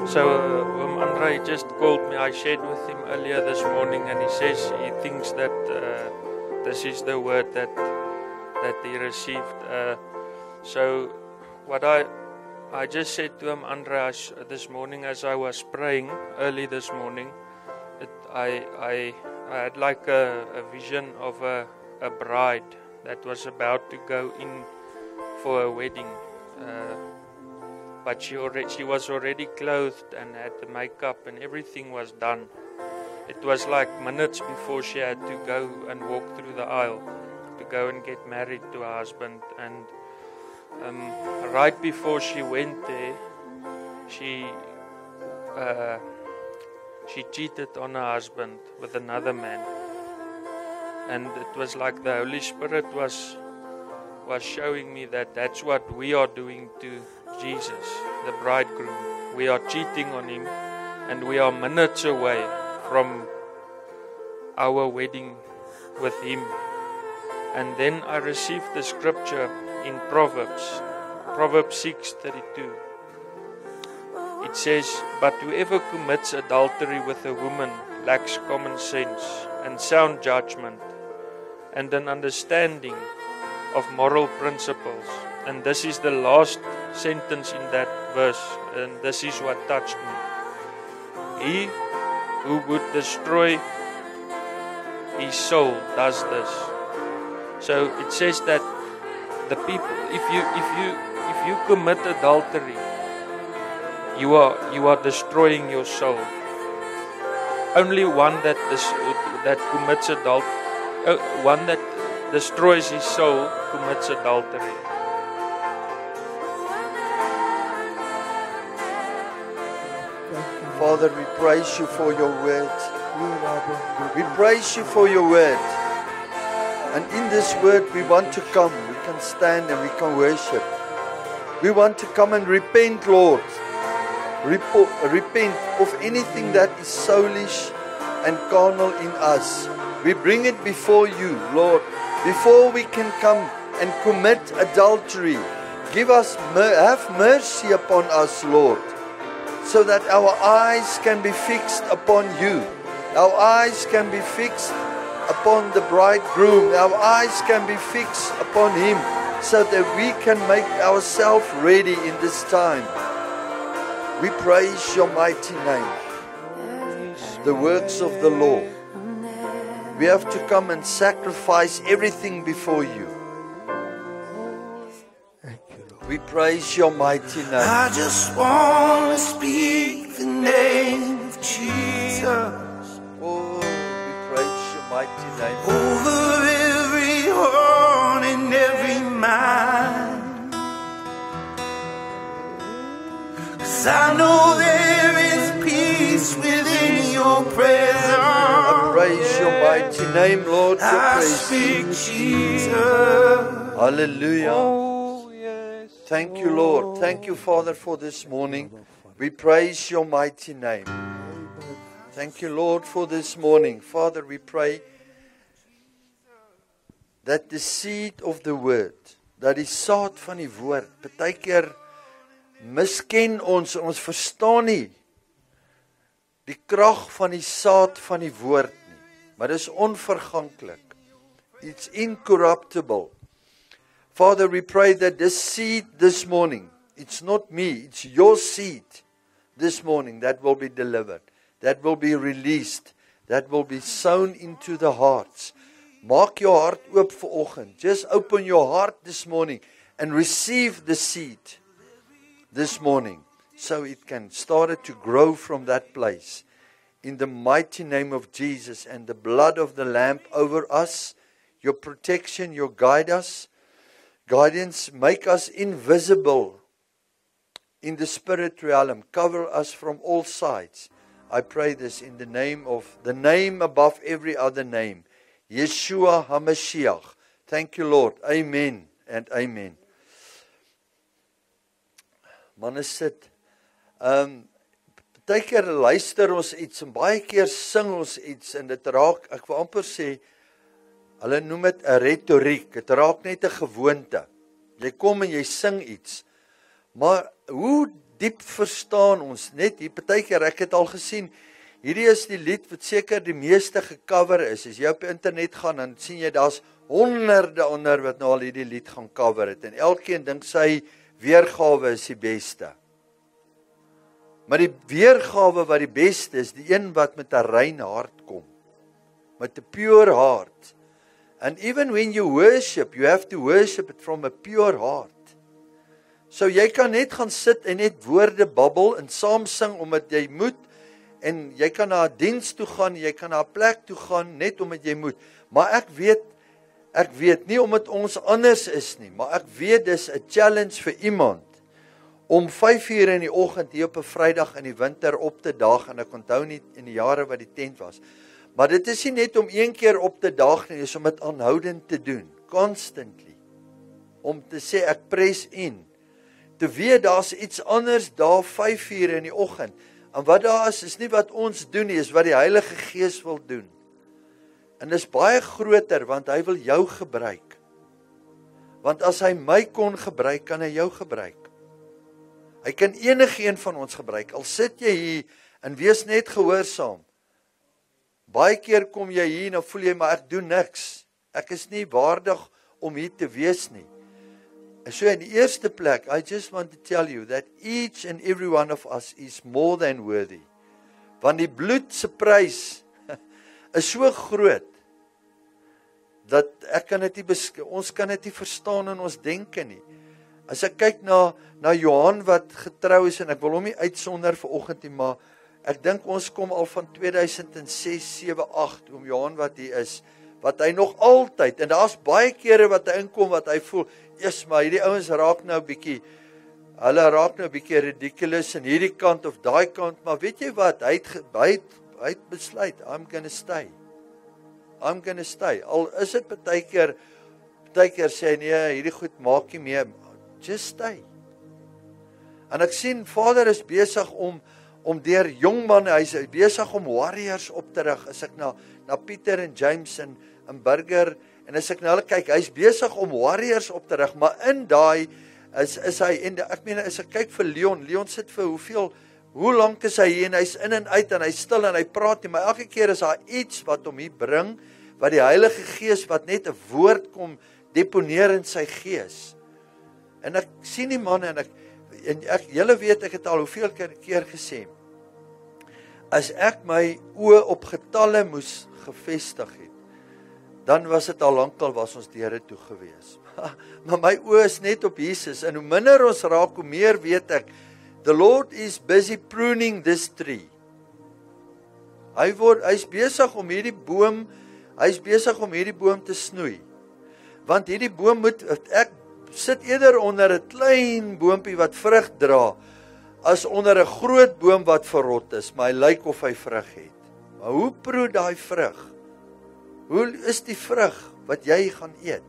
So Andre just called me. I shared with him earlier this morning, and he says he thinks that this is the word that he received. So what I just said to him, Andre, this morning as I was praying early this morning, I had like a vision of a bride that was about to go in for a wedding. But she was already clothed and had the makeup and everything was done. It was like minutes before she had to go and walk through the aisle to go and get married to her husband. And right before she went there, she cheated on her husband with another man. And it was like the Holy Spirit was showing me that that's what we are doing to Jesus, the bridegroom. We are cheating on him, and we are minutes away from our wedding with him. And then I received the scripture in Proverbs 6:32. It says, "But whoever commits adultery with a woman lacks common sense and sound judgment and an understanding of moral principles." And this is the last sentence in that verse, and this is what touched me. He who would destroy his soul does this. So it says that the people, if you commit adultery, you are destroying your soul. Only one that commits adultery, one that destroys his soul commits adultery. Father, we praise you for your word. We praise you for your word. And in this word we want to come. We can stand and we can worship. We want to come and repent, Lord. Repent of anything that is soulish and carnal in us. We bring it before you, Lord. Before we can come and commit adultery, have mercy upon us, Lord, so that our eyes can be fixed upon you. Our eyes can be fixed upon the bridegroom. Our eyes can be fixed upon him, so that we can make ourselves ready in this time. We praise your mighty name. The works of the law. We have to come and sacrifice everything before you. We praise your mighty name. I just want to speak the name of Jesus. Oh, we praise your mighty name. Over every heart and every mind. 'Cause I know there is peace within your presence. I praise your mighty name, Lord. I speak Jesus. Hallelujah. Thank you, Lord. Thank you, Father, for this morning. We praise your mighty name. Thank you, Lord, for this morning. Father, we pray that the seed of the word, dat die saad van die woord, partykeer misken ons verstaan nie die krag van die saad van die woord nie. Maar dit is onverganklik. It's incorruptible. Father, we pray that this seed this morning, it's not me, it's your seed this morning that will be delivered, that will be released, that will be sown into the hearts. Maak jou hart oop vanoggend. Just open your heart this morning and receive the seed this morning, so it can start to grow from that place. In the mighty name of Jesus and the blood of the Lamb over us, your protection, your guidance, make us invisible in the spirit realm. Cover us from all sides. I pray this in the name above every other name, Yeshua HaMashiach. Thank you, Lord. Amen and amen. Manne sit. Partykeer luister ons iets en baie keer sing ons iets en dit raak, ek wil amper sê, hulle noem dit 'n retoriek. Dit raak net 'n gewoonte. Jy kom en jy sing iets. Maar hoe diep verstaan ons, net hier partykeer, ek het al gesien, hierdie is die lied wat seker die meeste gecover is. As jy op die internet gaan, dan sien jy daar's honderde ander wat nou al hierdie lied gaan cover het. En elkeen dink sy weergawe is die beste. Maar die weergawe wat die beste is, die een wat met 'n rein hart kom. Met 'n pure heart. And even when you worship, you have to worship it from a pure heart. So jy kan net gaan sit en net woorde babbel en saam sing omdat jy moet, en jy kan na 'n diens toe gaan, jy kan na 'n plek toe gaan net omdat jy moet. Maar ek weet nie omdat ons anders is nie, maar ek weet dis 'n challenge vir iemand om 5:00 in die oggend hier op 'n Vrydag in die winter op te daag, en ek onthou nie in die jare wat die tent was. Maar dit is nie net om een keer op te daag nie, is om dit aanhoudend te doen, constantly. Om te sê ek press in. Te weet daar's iets anders daar 5:00 in die oggend. En wat daar is nie wat ons doen nie, is wat die Heilige Gees wil doen. En dis baie groter, want hy wil jou gebruik. Want as hy my kon gebruik, kan hy jou gebruik. Hy kan enigeen van ons gebruik. Al sit jy hier en wees net gehoorsaam. Baie keer kom jy hier en dan voel jy, maar ek doen niks. Ek is nie waardig om hier te wees nie. So in die eerste plek, I just want to tell you that each and every one of us is more than worthy. Want die bloed se prys is so groot, dat ons kan dit nie verstaan in ons denke nie. As ek kyk na Johan wat getrou is, en ek wil hom nie uitsonder vanoggend nie, maar ek dink ons kom al van 2006, 7, 8, oom Johan wat hier is, wat hy nog altyd, en daar's baie kere wat hy inkom, wat hy voel, yes, maar hierdie ouens raak nou bietjie ridiculous, in hierdie kant of daai kant, maar weet jy wat, hy het besluit, I'm gonna stay. Al is dit partykeer sê, nee, hierdie goed maak nie meer, just stay. En ek sien, Vader is besig om deur jong manne, hy is besig om warriors op te rig, as ek na Pieter en James en Burger, en as ek na hulle kyk, hy is besig om warriors op te rig, maar in daai is hy, en ek meen, as ek kyk vir Leon sit vir hoe lank is hy hier, en hy's in en uit, en hy's stil, en hy praat nie, maar elke keer is daar iets wat hom hier bring, wat die Heilige Gees, wat net 'n woord kom, deponeer in sy gees. En ek sien die man, en julle weet, ek het al hoeveel keer gesê, as ek my oë op getalle moes gevestig het, dan was dit al lankal was ons deure toe gewees. Maar my oë is net op Jesus, en hoe minder ons raak, hoe meer weet ek, the Lord is busy pruning this tree. Hy's besig om hierdie boom te snoei. Want hierdie boom ek sit eerder onder 'n klein boompie wat vrug dra, as onder 'n groot boom wat verrot is, maar hy lyk of hy vrug het. Maar hoe proe daai vrug? Hoe is die vrug wat jy gaan eet?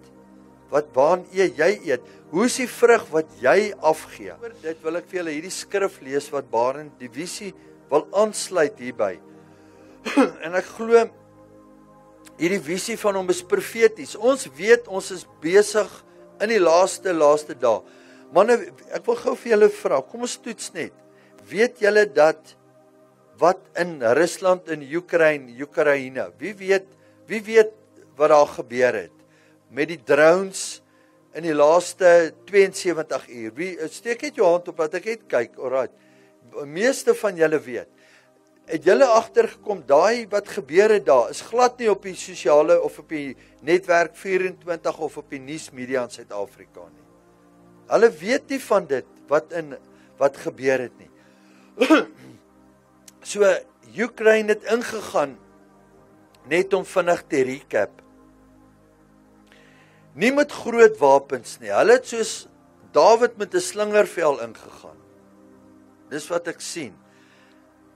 Waaraan jy eet? Hoe is die vrug wat jy afgee? Dit wil ek vir julle hierdie skrif lees wat Barend die visie wil aansluit hierby. En ek glo hierdie visie van hom is profeties. Ons weet ons is besig in die laaste dae. Manne, ek wil gou vir julle vra, kom ons toets net. Weet julle dat wat in Rusland en Oekraïne, wie weet wat daar gebeur het met die drones in die laaste 72 uur? Steek net jou hand op dat ek net kyk, alright. Meeste van julle weet. Het julle agtergekom, daai wat gebeur het daar, is glad nie op die sosiale of op die netwerk 24 of op die nuusmedia in Suid-Afrika nie. Hulle weet nie van dit, wat gebeur het nie. So, Oekraïne het ingegaan, net om vinnig te recap. Nie met groot wapens nie, hulle het soos Dawid met 'n slingervel ingegaan. Dis wat ek sien.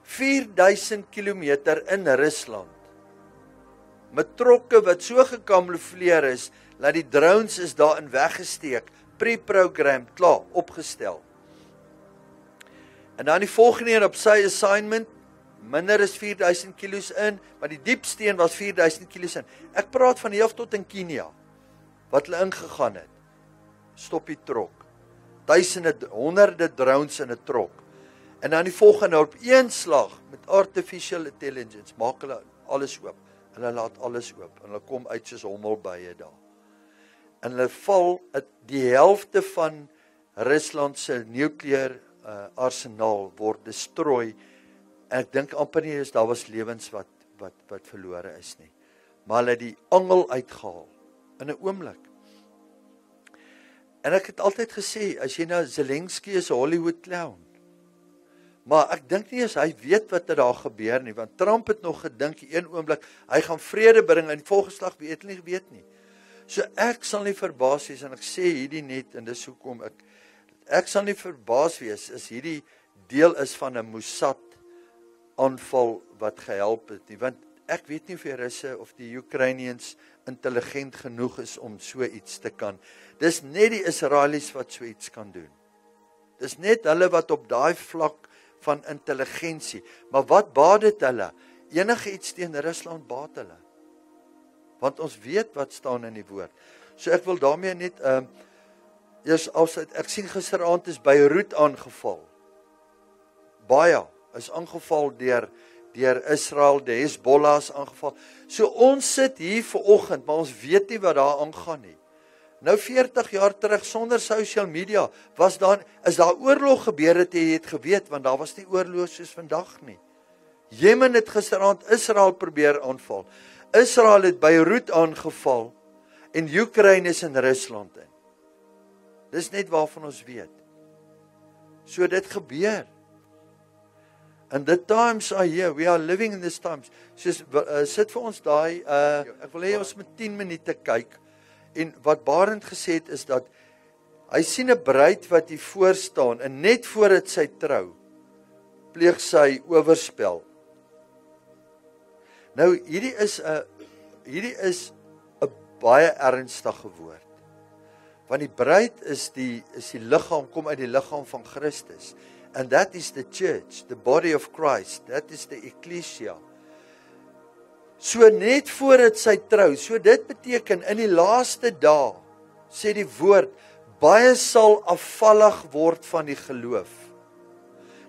4000 kilometer in Rusland, met trokke wat so gekamoufleer is, dat die drones is daarin weggesteek, pre-programmed, klaar, opgestel. En dan die volgende een op sy assignment, minder as 4000 kilos in, maar die diepste een was 4000 kilos in. Ek praat van hier tot in Kenia, wat hulle ingegaan het. Stop die trok. Honderde drones in 'n trok. En dan die volgende op een slag met artificial intelligence maak hulle alles oop. Hulle laat alles oop en hulle kom uit soos hommelbye daar. En hulle val die helfte van Rusland se nuclear arsenaal word destrooi. En ek dink amper nie is daar was lewens wat verlore is nie. Maar hulle het die angel uitgehaal in 'n oomblik. En ek het altyd gesê, as jy nou Zelensky is 'n Hollywood clown. Maar ek dink nie as hy weet wat daar gebeur nie, want Trump het nog gedink die een oomblik, hy gaan vrede bring en die volgende slag weet nie. So ek sal nie verbaas wees, en ek sê hierdie net, en dis hoekom ek sal nie verbaas wees, as hierdie deel is van 'n Mossad aanval wat gehelp het nie, want ek weet nie of die Russe of die Ukrainians intelligent genoeg is om so iets te kan. Dis net die Israelies wat so iets kan doen. Dis net hulle wat op daai vlak van intelligensie, maar wat baat dit hulle? Enige iets teen Rusland baat hulle. Want ons weet wat staan in die woord. So ek wil daarmee net eers afsluit. Ek sien gisteraand is Beirut aangeval. Baie is aangeval deur Israel, die Hezbollah is aangeval. So ons sit hier vanoggend, maar ons weet nie wat daar aangaan nie. Nou 40 jaar terug sonder social media is daar oorlog gebeur het, jy het geweet, want daar was nie oorlog soos vandag nie. Jemen het gisteraand Israel probeer aanval. Israel het Beirut aangeval en Oekraïne is in Rusland in. Dis net waarvan ons weet. So dit gebeur. And the times are here, we are living in these times. Soos, sit vir ons daai, ek wil hê ons moet 10 minute kyk, en wat Barend gesê het is dat, hy sien 'n bruid wat hier voor staan, en net voordat sy trou, pleeg sy oorspel. Nou, hierdie is 'n baie ernstige woord. Want die bruid is die liggaam, kom uit die liggaam van Christus. And that is the church, the body of Christ. That is the ecclesia. So net voordat sy trou, so dit beteken in die laaste dae, sê die woord, baie sal afvallig word van die geloof.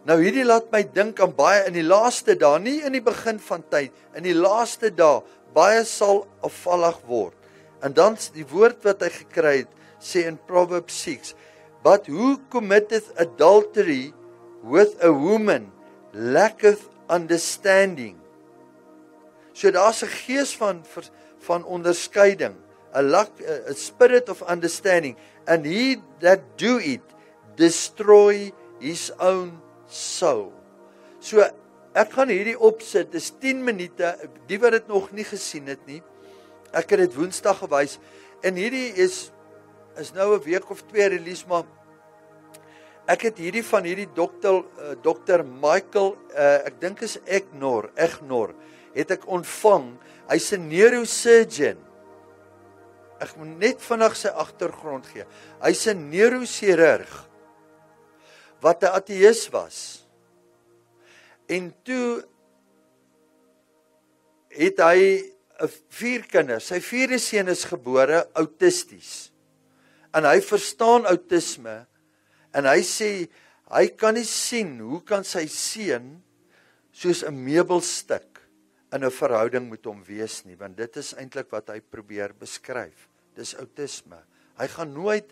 Nou hierdie laat my dink aan baie in die laaste dae, nie in die begin van tyd, in die laaste dae, baie sal afvallig word. En dan die woord wat hy gekry het, sê in Proverbs 6, but who committeth adultery with a woman lacketh understanding. So daar's 'n gees van onderskeiding, a spirit of understanding, and he that do it destroy his own soul. So ek gaan hierdie opsit, dis 10 minute, die wat dit nog nie gesien het nie. Ek het dit Woensdag gewys en hierdie is nou 'n week of 2 release, maar ek het hierdie van hierdie dokter Michael, ek dink is Egnor, het ek ontvang. Hy's 'n neurosurgeon. Ek moet net vinnig sy agtergrond gee. Hy's 'n neurochirurg wat 'n ateïs was. En toe het hy 4 kinders. Sy 4de seun is gebore autisties. En hy verstaan autisme. En hy sê, hy kan nie sien, hoe kan sy seun soos 'n meubelstuk in 'n verhouding met hom wees nie, want dit is eintlik wat hy probeer beskryf. Dis autisme. Hy gaan nooit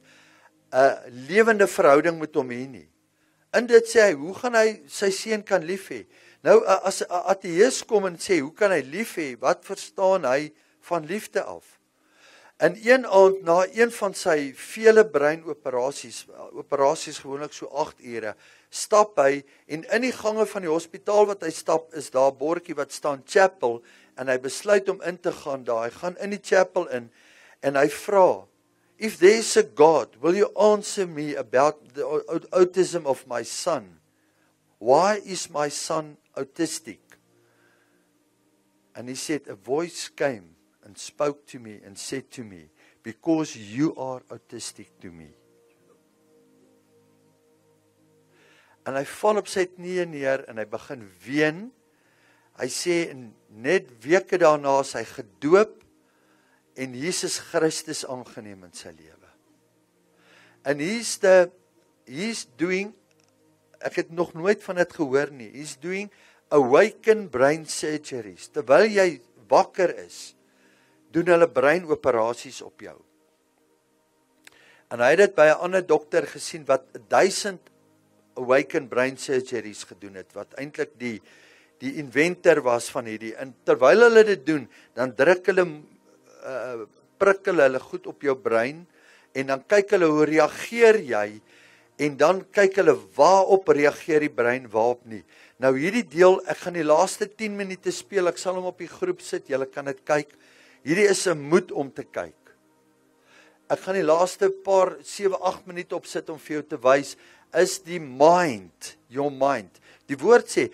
'n lewende verhouding met hom hê nie. In dit sê hy, hoe gaan hy sy seun kan lief hê? Nou, as 'n ateïs kom en sê, hoe kan hy lief hê? Wat verstaan hy van liefde af? En een aand, na een van sy vele operasies gewoonlik so 8 ure, stap hy, en in die gange van die hospitaal wat hy stap, is daar 'n bordjie wat staan chapel, en hy besluit om in te gaan daar. Hy gaan in die chapel in, en hy vra, if there is a God, will you answer me about the autism of my son? Why is my son autistic? And he said, a voice came and spoke to me and said to me, because you are autistic to me. En hy val op sy knieë neer en hy begin ween. Hy sê, net weke daarna is hy gedoop en Jesus Christus aangeneem in sy lewe. En he's doing ek het nog nooit van dit gehoor nie. He's doing awaken brain surgeries. Terwyl jy wakker is, doen hulle breinoperasies op jou. En hy het dit by 'n ander dokter gesien wat 1000 awaken brain surgeries gedoen het, wat eintlik die inventor was van hierdie. En terwyl hulle dit doen, dan druk hulle prikkel hulle goed op jou brein en dan kyk hulle hoe reageer jy en dan kyk hulle waarop reageer die brein, waarop nie. Nou hierdie deel, ek gaan die laaste 10 minute speel, ek sal hom op die groep sit, julle kan dit kyk. Hierdie is 'n moed om te kyk. Ek gaan die laaste paar 7-8 minute opsit om vir jou te wys, is die mind, your mind. Die woord sê,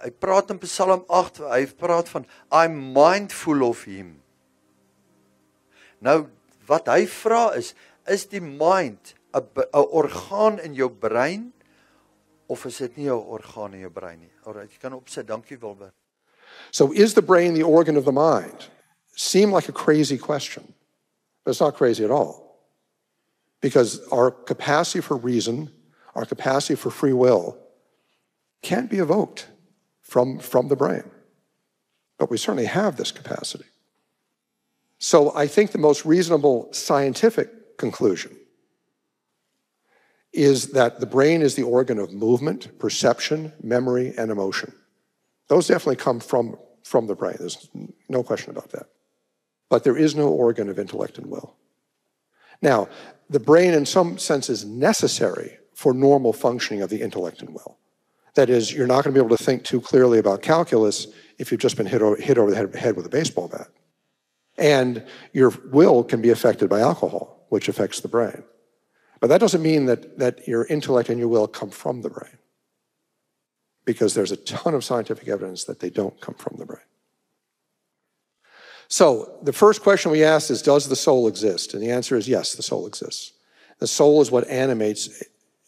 hy praat in Psalm 8, hy praat van, I'm mindful of him. Nou, wat hy vra is die mind 'n orgaan in jou brein, of is dit nie 'n orgaan in jou brein nie? Alright, jy kan opsit, dankie Wilbert. So is the brain the organ of the mind? Seem like a crazy question, but it's not crazy at all. Because our capacity for reason, our capacity for free will, can't be evoked from the brain. But we certainly have this capacity. So I think the most reasonable scientific conclusion is that the brain is the organ of movement, perception, memory, and emotion. Those definitely come from the brain. There's no question about that. But there is no organ of intellect and will. Now, the brain in some sense is necessary for normal functioning of the intellect and will. That is, you're not going to be able to think too clearly about calculus if you've just been hit over the head with a baseball bat. And your will can be affected by alcohol, which affects the brain. But that doesn't mean that your intellect and your will come from the brain, because there's a ton of scientific evidence that they don't come from the brain. So the first question we ask is, does the soul exist? And the answer is yes, the soul exists. The soul is what animates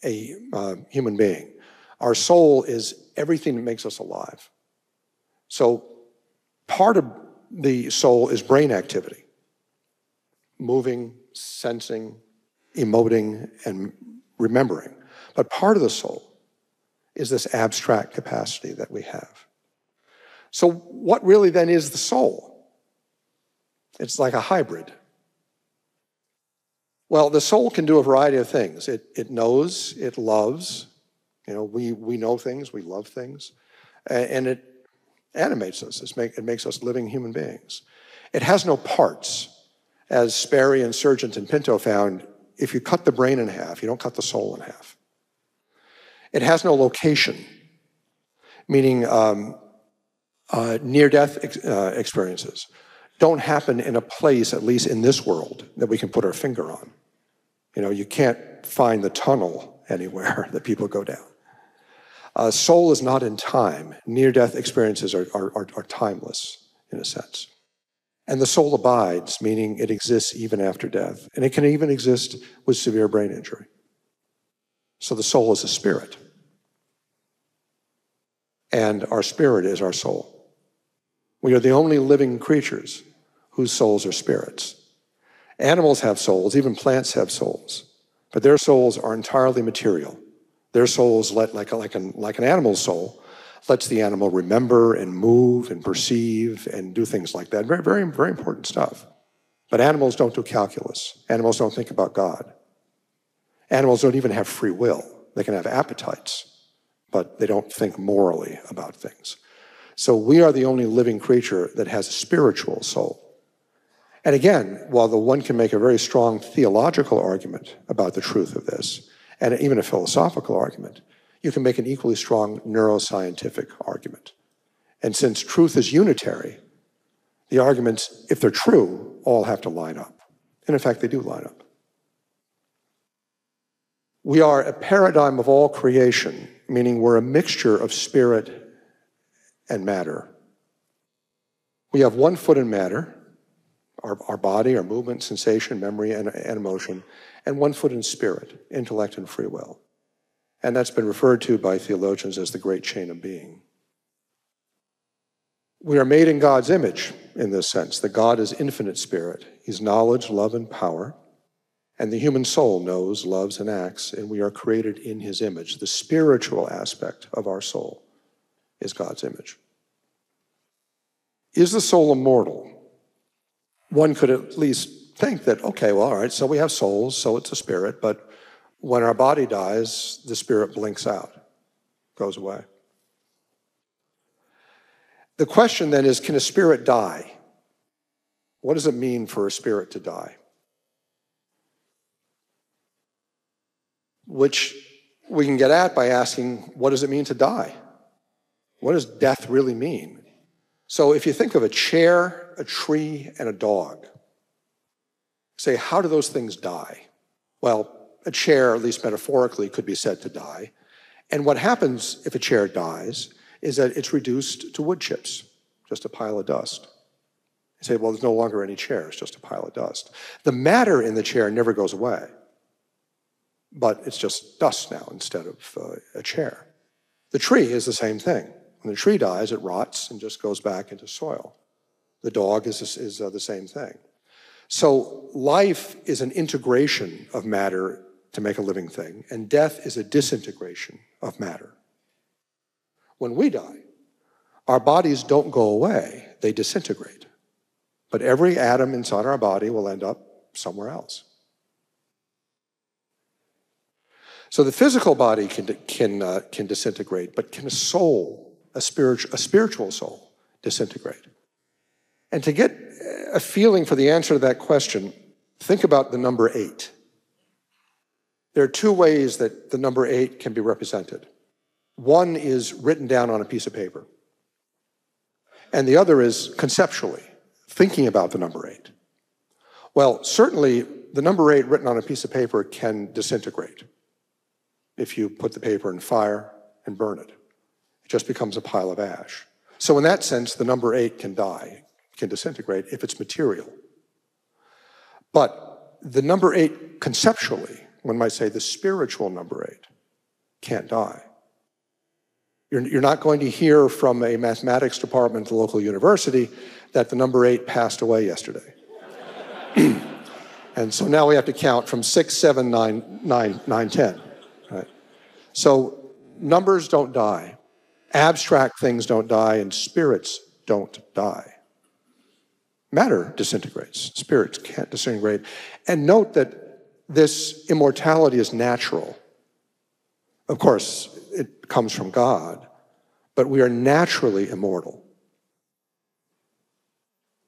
a human being. Our soul is everything that makes us alive. So part of the soul is brain activity, moving, sensing, emoting, and remembering. But part of the soul is this abstract capacity that we have. So what really then is the soul? It's like a hybrid. Well, the soul can do a variety of things. It knows, it loves. You know, we know things, we love things. And it animates us. It makes us living human beings. It has no parts. As Sperry and Sargent and Pinto found, if you cut the brain in half, you don't cut the soul in half. It has no location, meaning near-death experiences don't happen in a place, at least in this world, that we can put our finger on. You know, you can't find the tunnel anywhere that people go down. Soul is not in time. Near-death experiences are timeless, in a sense. And the soul abides, meaning it exists even after death. And it can even exist with severe brain injury. So the soul is a spirit. And our spirit is our soul. We are the only living creatures whose souls are spirits. Animals have souls, even plants have souls, but their souls are entirely material. Their souls, like an animal's soul, lets the animal remember and move and perceive and do things like that. Very, very, very important stuff. But animals don't do calculus. Animals don't think about God. Animals don't even have free will. They can have appetites, but they don't think morally about things. So we are the only living creature that has a spiritual soul. And again, while the one can make a very strong theological argument about the truth of this, and even a philosophical argument, you can make an equally strong neuroscientific argument. And since truth is unitary, the arguments, if they're true, all have to line up. And in fact, they do line up. We are a paradigm of all creation, meaning we're a mixture of spirit and matter. We have one foot in matter, our body, our movement, sensation, memory, and emotion, and one foot in spirit, intellect and free will. And that's been referred to by theologians as the great chain of being. We are made in God's image in this sense, that God is infinite spirit. He's knowledge, love, and power. And the human soul knows, loves, and acts, and we are created in his image. The spiritual aspect of our soul is God's image. Is the soul immortal? One could at least think that, okay, well, all right, so we have souls, so it's a spirit, but when our body dies, the spirit blinks out, goes away. The question then is, can a spirit die? What does it mean for a spirit to die? Which we can get at by asking, what does it mean to die? What does death really mean? So if you think of a chair, a tree, and a dog, say, how do those things die? Well, a chair, at least metaphorically, could be said to die. And what happens if a chair dies is that it's reduced to wood chips, just a pile of dust. You say, well, there's no longer any chair, it's just a pile of dust. The matter in the chair never goes away, but it's just dust now instead of a chair. The tree is the same thing. When the tree dies, it rots and just goes back into soil. The dog is the same thing. So life is an integration of matter to make a living thing, and death is a disintegration of matter. When we die, our bodies don't go away, they disintegrate. But every atom inside our body will end up somewhere else. So the physical body can disintegrate, but can a soul, a spiritual soul, disintegrate? And to get a feeling for the answer to that question, think about the number 8. There are two ways that the number 8 can be represented. One is written down on a piece of paper, and the other is conceptually, thinking about the number 8. Well, certainly the number 8 written on a piece of paper can disintegrate. If you put the paper in fire and burn it, it just becomes a pile of ash. So in that sense, the number 8 can die, can disintegrate if it's material. But the number 8 conceptually, one might say the spiritual number 8, can't die. You're not going to hear from a mathematics department at the local university that the number 8 passed away yesterday. And so now we have to count from 6, 7, 9, 10. Right? So numbers don't die. Abstract things don't die, and spirits don't die. Matter disintegrates. Spirits can't disintegrate. And note that this immortality is natural. Of course, it comes from God, but we are naturally immortal.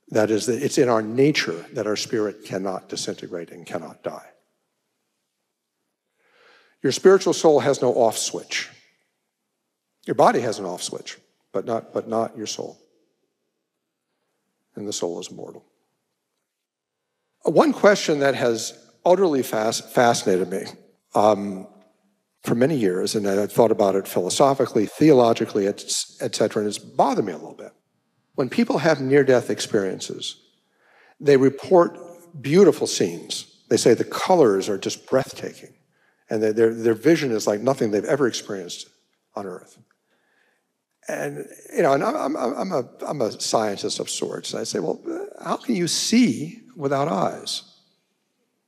That is, that it's in our nature that our spirit cannot disintegrate and cannot die. Your spiritual soul has no off switch. Your body has an off switch, but not your soul. And the soul is immortal. One question that has utterly fascinated me for many years, and I've thought about it philosophically, theologically, etc., and it's bothered me a little bit. When people have near-death experiences, they report beautiful scenes. They say the colors are just breathtaking, and their vision is like nothing they've ever experienced on Earth. And and I'm a scientist of sorts. And I say, well, how can you see without eyes?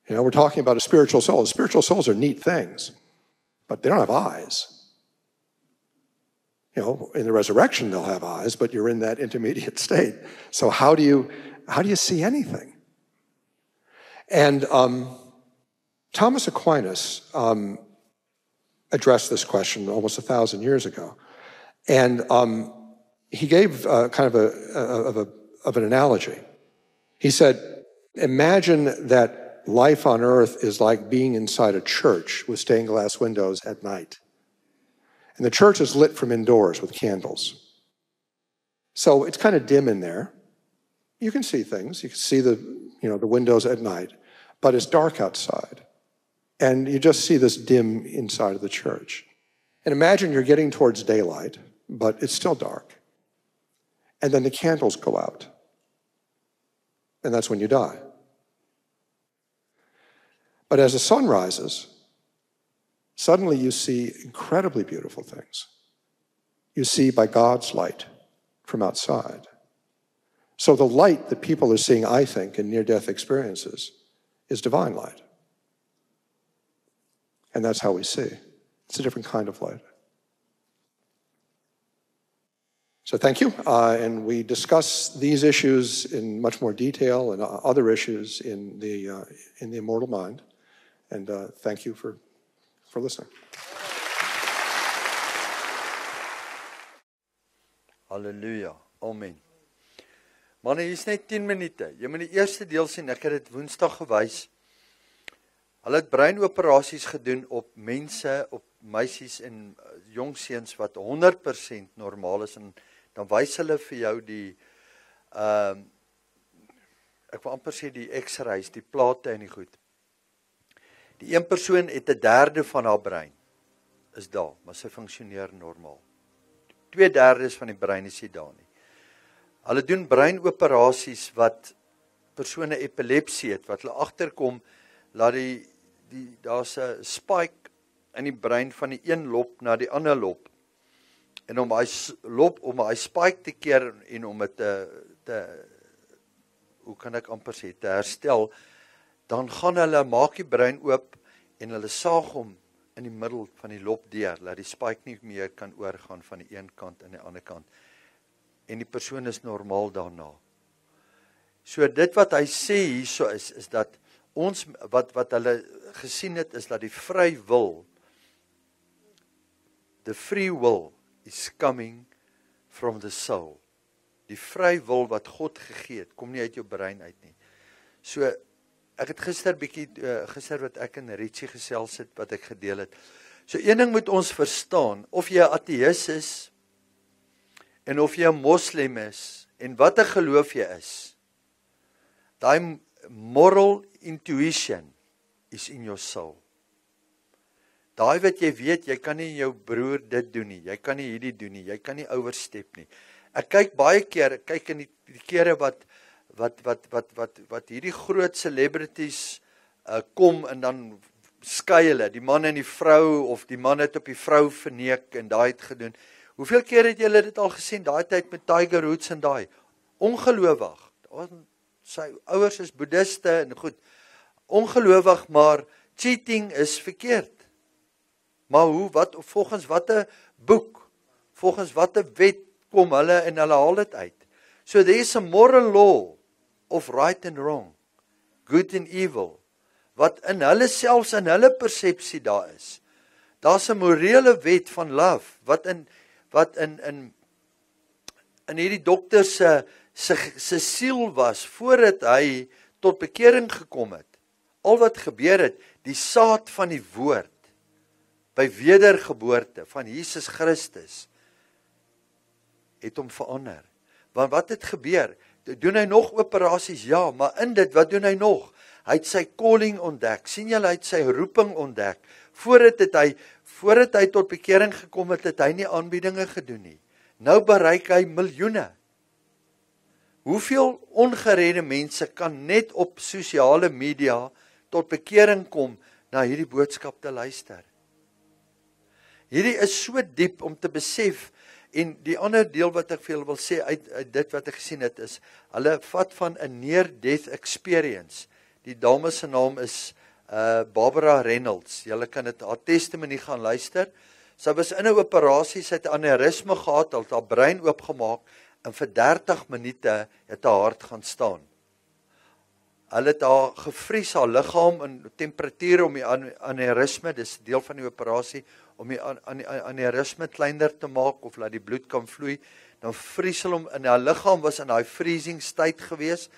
We're talking about a spiritual soul. Spiritual souls are neat things, but they don't have eyes. In the resurrection they'll have eyes, but you're in that intermediate state. So how do you see anything? And Thomas Aquinas addressed this question almost 1,000 years ago. And he gave kind of an analogy. He said, imagine that life on earth is like being inside a church with stained glass windows at night. And the church is lit from indoors with candles. So it's kind of dim in there. You can see things. You can see the windows at night, but it's dark outside. And you just see this dim inside of the church. And imagine you're getting towards daylight, but it's still dark. And then the candles go out. And that's when you die. But as the sun rises, suddenly you see incredibly beautiful things. You see by God's light from outside. So the light that people are seeing, I think, in near-death experiences is divine light. And that's how we see. It's a different kind of light. So thank you. And we discuss these issues in much more detail and other issues in the Immortal Mind. And thank you for listening. Halleluja. Amen. Manne, hier is net 10 minute. Jy moet die eerste deel sien, ek het dit Woensdag gewys. Hulle het breinoperasies gedoen op mense, op meisies en jong seuns wat 100% normaal is, en dan wys hulle vir jou die ek wil amper sê die X-rays, die plate en die goed. Die een persoon het 1/3 van haar brein is daar, maar sy funksioneer normaal. 2/3 van die brein is nie daar nie. Hulle doen breinoperasies wat persone epilepsie het, wat hulle agterkom, laat daar's 'n spike in die brein van die een lob na die ander lob. En om hy spike te keer en om dit hoe kan ek amper sê, te herstel, dan gaan hulle maak die brein oop en hulle saag hom in die middel van die lob deur, laat die spike nie meer kan oorgaan van die een kant in die ander kant. En die persoon is normaal daarna. So dit wat hy sê hierso is dat ons, wat hulle gesien het, is dat die vrye wil, the free will is coming from the soul. Die vrye wil wat God gegee het, kom nie uit jou brein uit nie. So, ek het gister wat ek en Richie gesels het, wat ek gedeel het. So, een ding moet ons verstaan, of jy 'n ateïs is, en of jy 'n moslim is, en wat 'n geloof jy is, daai moral intuition is in your soul. Daai wat jy weet, jy kan nie jou broer dit doen nie, jy kan nie hierdie doen nie, jy kan nie oorstep nie. Ek kyk baie keer, ek kyk in die kere wat hierdie groot celebrities kom en dan skei hulle, die man en die vrou, of die man het op die vrou verneek en daai het gedoen. Hoeveel keer het julle dit al gesien, daai tyd met Tiger Woods en daai? Ongelowig. Sy ouers is boeddhiste en goed. Ongelowig, maar cheating is verkeerd. Maar volgens watter boek, volgens watter wet kom hulle en hulle haal dit uit? So there is a moral law of right and wrong, good and evil, wat in hulle selfs in hulle persepsie daar is. Daar's 'n morele wet van love, wat in hierdie dokter se siel was, voordat hy tot bekering gekom het. Al wat gebeur het, die saad van die woord, by wedergeboorte van Jesus Christus, het hom verander. Want wat het gebeur? Doen hy nog operasies? Ja, maar in dit, wat doen hy nog? Hy het sy calling ontdek. Sien julle, hy het sy roeping ontdek. Voordat hy tot bekering gekom het, het hy nie aanbiedinge gedoen nie. Nou bereik hy miljoene. Hoeveel ongeredde mense kan net op sosiale media tot bekering kom na hierdie boodskap te luister? Hierdie is so diep om te besef, en die ander deel wat ek vir julle wil sê uit dit wat ek gesien het is, hulle vat van 'n near-death experience. Die dame se naam is Barbara Reynolds. Julle kan dit haar testimonie gaan luister. Sy was in 'n operasie, sy het 'n aneurisme gehad, het haar brein oopgemaak en vir 30 minute het haar hart gaan staan. Hulle het haar gevries, haar liggaam in temperatuur om die aneurisme, dis deel van die operasie, om die aneurisme kleiner te maak of laat die bloed kan vloei. Dan vries hulle hom, en haar liggaam was in daai freezing state gewees,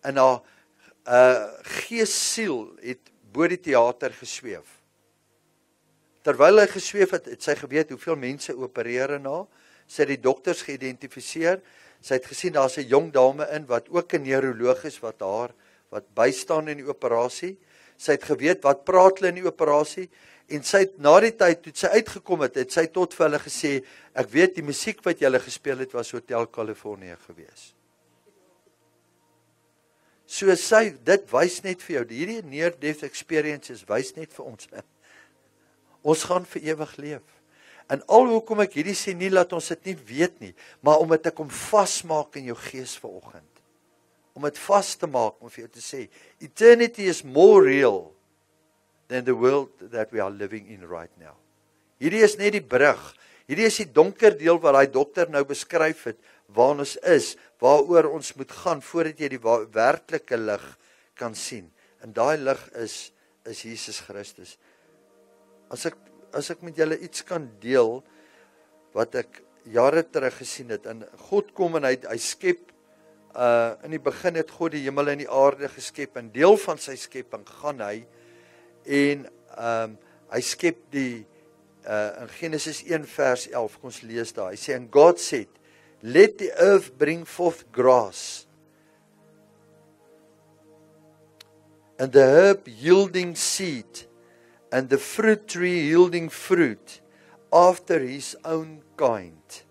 en haar gees-siel het bo die teater gesweef. Terwyl hy gesweef het, het sy geweet hoeveel mense opereer en na. Sy het die dokters geïdentifiseer. Sy het gesien daar's 'n jong dame in wat ook 'n neuroloog is wat bystaan in die operasie. Sy het geweet wat praat hulle in die operasie, en sy het na die tyd toe sy uitgekom het sy tot vir hulle gesê, ek weet die musiek wat julle gespeel het was Hotel California gewees. So dit wys net vir jou, hierdie near-death experiences wys net vir ons, ons gaan vir ewig leef. En al hoekom ek hierdie sê, nie laat ons dit nie weet nie, maar omdat ek hom vasmaak in jou gees vanoggend. Om dit vas te maak, om vir jou te sê, eternity is more real than the world that we are living in right now. Hierdie is net die brug. Hierdie is die donker deel wat hy dokter nou beskryf het, waar ons is, waaroor ons moet gaan, voordat jy die werklike lig kan sien. En daai lig is Jesus Christus. As ek met julle iets kan deel, wat ek jare terug gesien het, en God kom en hy skep, in die begin het God die hemel en die aarde geskep, en deel van sy skepping gaan hy, en hy skep die, in Genesis 1 vers 11, kom ons lees daar, hy sê, and God said, let the earth bring forth grass, and the herb yielding seed, and the fruit tree yielding fruit, after his own kind,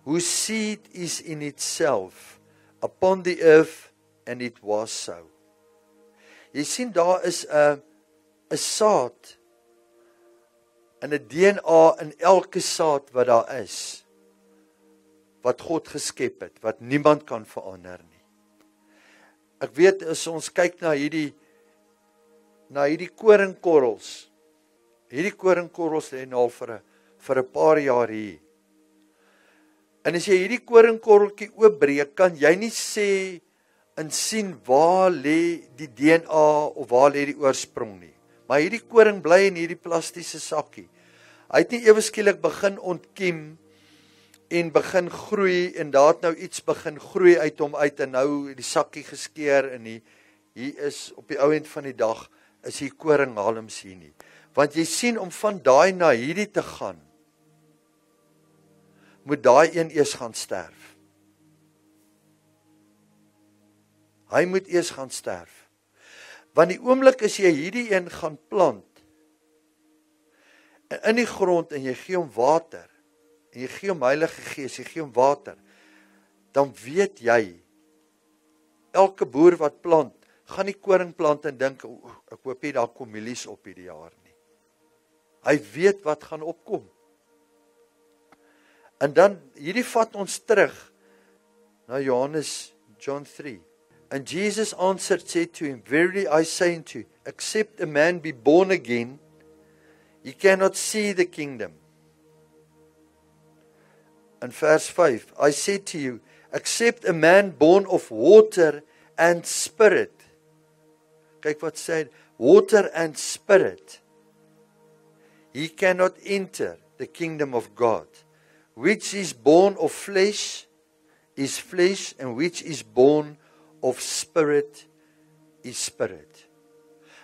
whose seed is in itself, upon the earth, and it was so. Jy sien, daar is 'n saad, en 'n DNA in elke saad wat daar is, wat God geskep het, wat niemand kan verander nie. Ek weet, as ons kyk na hierdie koringkorrels, lê nou al vir 'n paar jaar hier. En as jy hierdie koringkorreltjie oopbreek, kan jy nie sê en sien waar lê die DNA of waar lê die oorsprong nie. Maar hierdie koring bly in hierdie plastiese sakkie. Hy het nie ewe skielik begin ontkiem en begin groei, en daar het nou iets begin groei uit hom uit, en nou die sakkie geskeur, en hier is op die ou end van die dag, is hier koringhalms hier nie. Want jy sien, om van daai na hierdie te gaan, moet daai een eers gaan sterf. Hy moet eers gaan sterf. Want die oomblik as jy hierdie een gaan plant, en in die grond, en jy gee hom water, en jy gee hom Heilige Gees, jy gee hom water, dan weet jy, elke boer wat plant, gaan nie koring plant en dink, ek hoop nie daar kom mielies op hierdie jaar nie. Hy weet wat gaan opkom. En dan, hierdie vat ons terug, na John 3. And Jesus answered, said to him, verily I say unto you, except a man be born again, he cannot see the kingdom. And verse 5, I said to you, except a man born of water and spirit. Kyk wat sê, water and spirit. He cannot enter the kingdom of God. Which is born of flesh is flesh, and which is born of spirit is spirit.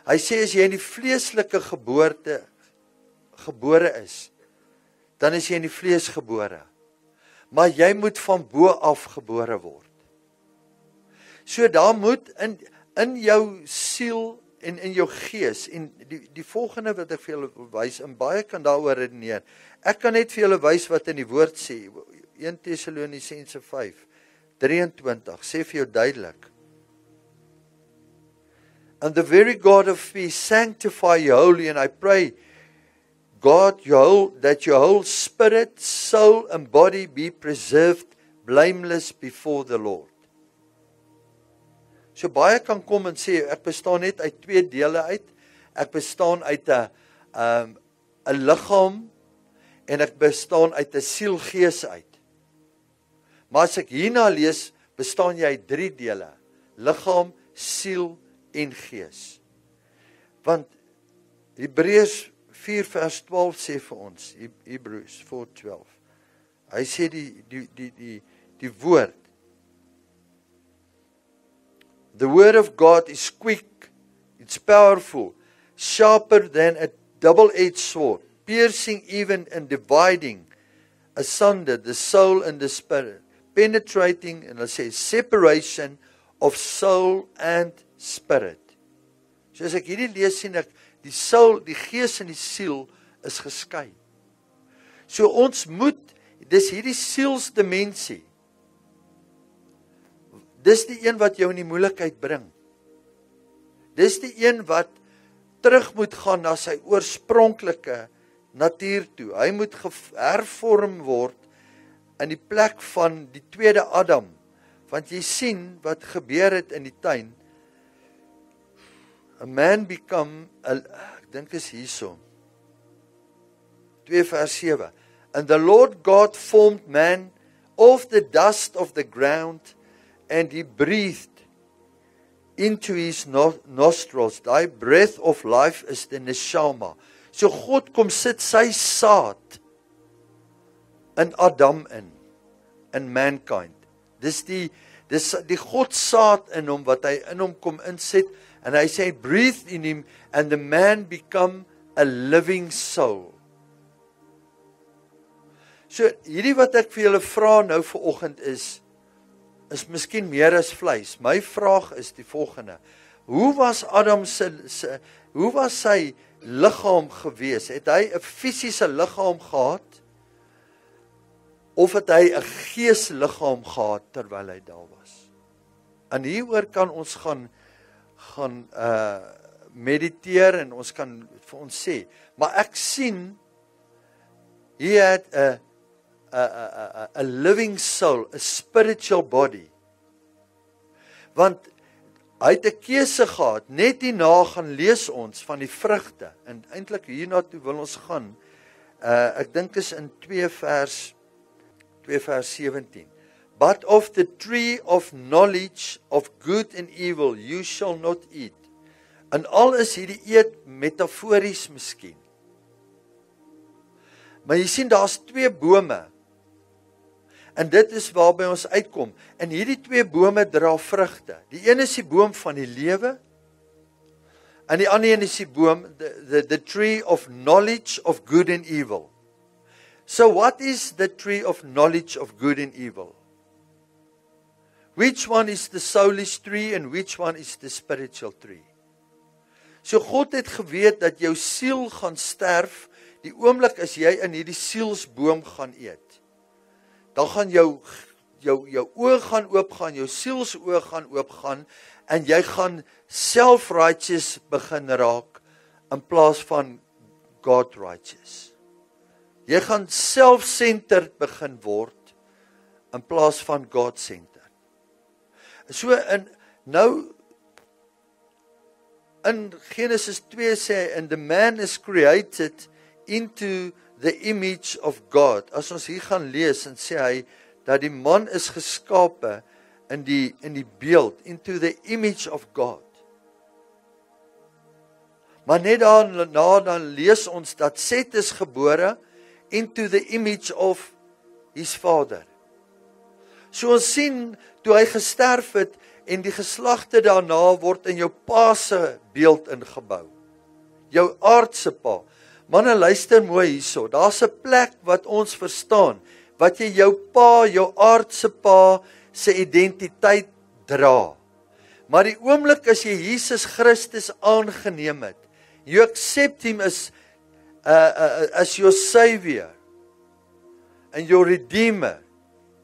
Hy sê, as jy in die vleeslike gebore is, dan is jy in die vlees gebore. Maar jy moet van bo af gebore word. So daar moet in jou siel en in jou gees, en die volgende wat ek vir julle wys, en baie kan daaroor redeneer. Ek kan net vir julle wys wat in die woord sê, 1 Tessalonisense 5:23, sê vir jou duidelik. And the very God of peace sanctify you wholly, and I pray, God, that your whole spirit, soul and body be preserved blameless before the Lord. So baie kan kom en sê, ek bestaan net uit 2 dele uit. Ek bestaan uit 'n liggaam, en ek bestaan uit 'n siel, gees uit. Maar as ek hierna lees, bestaan jy uit 3 dele. Liggaam, siel en gees. Want Hebreërs 4 vers 12 sê vir ons, Hebrews 4:12. Hy sê die woord, the word of God is quick, it's powerful, sharper than a double-edged sword, piercing even and dividing asunder the soul and the spirit, penetrating, and let's say, separation of soul and spirit. So as ek hierdie lees, sien ek, die soul, die gees en die siel is geskei. So ons moet, dis hierdie sielsdimensie, dis die een wat jou in die moeilikheid bring. Dis die een wat terug moet gaan na sy oorspronklike natuur toe. Hy moet hervorm word in die plek van die tweede Adam. Want jy sien wat gebeur het in die tuin. A man become, Ek dink is hierso. 2 vers 7. And the Lord God formed man of the dust of the ground, and he breathed into his nostrils. Daai breath of life is the neshama. So God kom sit sy saad in Adam in mankind. Dis die God saad in hom wat hy in hom kom inset, and hy sê breathe in him, and the man become a living soul. So hierdie wat ek vir julle vra nou vanoggend is miskien meer as vleis. My vraag is die volgende: hoe was Adam hoe was sy liggaam gewees? Het hy 'n fisiese liggaam gehad? Of het hy 'n geesliggaam gehad terwyl hy daar was? En hieroor kan ons gaan mediteer en ons kan vir ons sê, maar ek sien he had a living soul, a spiritual body. Want hy het 'n keuse gehad. Net hierna gaan lees ons van die vrugte, en eintlik hierna toe wil ons gaan. Ek dink is in 2 vers 17. But of the tree of knowledge of good and evil you shall not eat. En al is hierdie eet metafories miskien. Maar jy sien daar's 2 bome. En dit is waarby ons uitkom. En hierdie 2 bome dra vrugte. Die een is die boom van die lewe, en die ander een is die boom, the tree of knowledge of good and evil. So what is the tree of knowledge of good and evil? Which one is the soulish tree and which one is the spiritual tree? So God het geweet dat jou siel gaan sterf die oomblik as jy in hierdie sielsboom gaan eet. Dan gaan jou oë gaan oopgaan, jou sielsoë gaan oopgaan, en jy gaan self-righteous begin raak in plaas van God-righteous. Jy gaan self-centered begin word in plaas van God-centered. So nou in Genesis 2 sê, and the man is created into the image of God. As ons hier gaan lees, en sê hy dat die man is geskape in die beeld, into the image of God. Maar net daarna dan lees ons dat Seth is gebore into the image of his father. So ons sien, toe hy gesterf het, en die geslagte daarna word in jou pa se beeld ingebou. Jou aardse pa. Manne, luister mooi hierso. Daar's 'n plek wat ons verstaan, wat jy jou pa, jou aardse pa se identiteit dra. Maar die oomblik as jy Jesus Christus aangeneem het, you accept him as your savior and your redeemer.